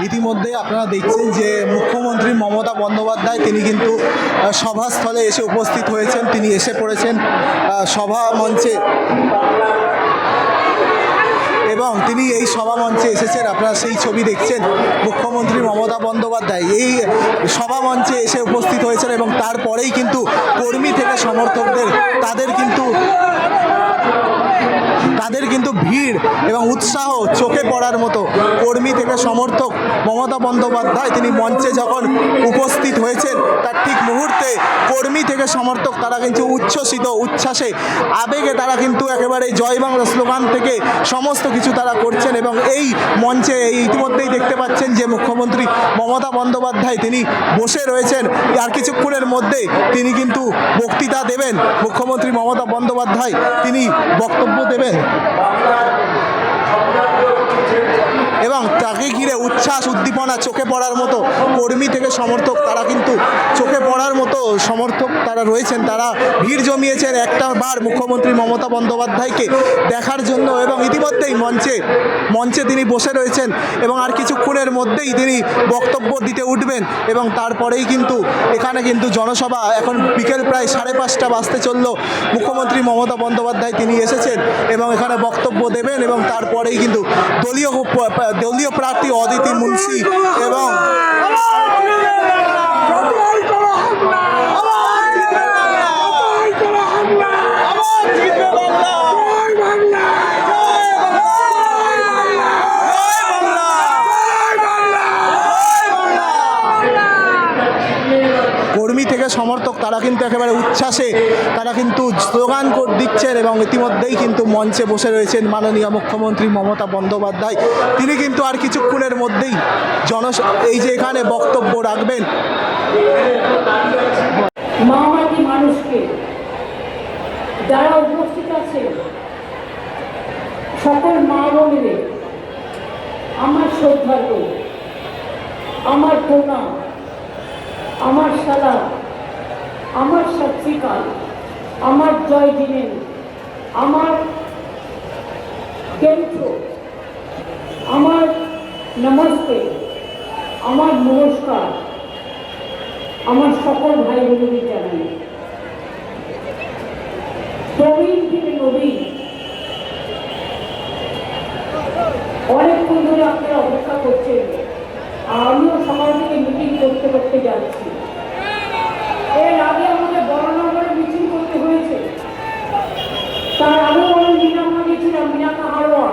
ইতিমধ্যে আপনারা দেখছেন যে মুখ্যমন্ত্রী মমতা বন্দ্যোপাধ্যায় তিনি কিন্তু সভাস্থলে এসে উপস্থিত হয়েছেন, তিনি এসে পড়েছেন সভা মঞ্চে এবং তিনি এই সভা মঞ্চে এসেছেন। আপনারা সেই ছবি দেখছেন, মুখ্যমন্ত্রী মমতা বন্দ্যোপাধ্যায় এই সভা মঞ্চে এসে উপস্থিত হয়েছেন এবং তারপরেই কিন্তু কর্মী থেকে সমর্থকদের তাদের কিন্তু ভিড় এবং উৎসাহ চোখে পড়ার মতো। কর্মী থেকে সমর্থক মমতা বন্দ্যোপাধ্যায় তিনি মঞ্চে যখন উপস্থিত হয়েছেন তার ঠিক মুহূর্তে কর্মী থেকে সমর্থক তারা কিন্তু উচ্ছ্বসিত, উচ্ছ্বাসে, আবেগে তারা কিন্তু একেবারে জয় বাংলা স্লোগান থেকে সমস্ত কিছু তারা করছেন। এবং এই মঞ্চে ইতিমধ্যেই দেখতে পাচ্ছেন যে মুখ্যমন্ত্রী মমতা বন্দ্যোপাধ্যায় তিনি বসে রয়েছেন। আর কিছুক্ষণের মধ্যে তিনি কিন্তু বক্তৃতা দেবেন। মুখ্যমন্ত্রী মমতা বন্দ্যোপাধ্যায় তিনি বক্তব্য দেবেন এবং তাকে ঘিরে উচ্ছ্বাস উদ্দীপনা চোখে পড়ার মতো। কর্মী থেকে সমর্থক তারা কিন্তু চোখে পড়ার মতো সমর্থক তারা রয়েছেন, তারা ভিড় জমিয়েছেন একটা বার মুখ্যমন্ত্রী মমতা বন্দ্যোপাধ্যায়কে দেখার জন্য। এবং ইতিমধ্যেই মঞ্চে তিনি বসে রয়েছেন এবং আর কিছুক্ষণের মধ্যেই তিনি বক্তব্য দিতে উঠবেন এবং তারপরেই কিন্তু এখানে কিন্তু জনসভা, এখন বিকেল প্রায় 5:30 বাজতে চললো। মুখ্যমন্ত্রী মমতা বন্দ্যোপাধ্যায় তিনি এসেছেন এবং এখানে বক্তব্য দেবেন এবং তারপরেই কিন্তু দলীয় প্রার্থী অদিতি মুন্সি এবং কর্মী থেকে সমর্থক তারা কিন্তু একেবারে উচ্ছ্বাসে তারা কিন্তু স্লোগান দিচ্ছেন এবং ইতিমধ্যেই কিন্তু মঞ্চে বসে রয়েছেন মাননীয় মুখ্যমন্ত্রী মমতা বন্দ্যোপাধ্যায়। তিনি কিন্তু আর কিছুক্ষণের মধ্যেই এই যে এখানে বক্তব্য রাখবেন। মামাটি মানুষকে যারা উপস্থিত আছে সকল মা বোনেদের আমার সৌভাগ্য, আমার কন্যা, আমার শালা, আমার সত্যিকাল, আমার জয় দিনেন, আমার কেন্দ্র, আমার নমস্তে, আমার নমস্কার আমার সকল ভাই বোনদের জানাই। প্রবীণ থেকে নবীন, অনেকক্ষণ ধরে আপনারা অপেক্ষা করছেন। আমিও সকাল থেকে মিটিং করতে যাচ্ছি। এর আগে আমাদের বড়নগরে মিছিল করতে হয়েছে, তার আগেও আমি মিনাকা গেছিলাম, মিনাকা হারোয়া।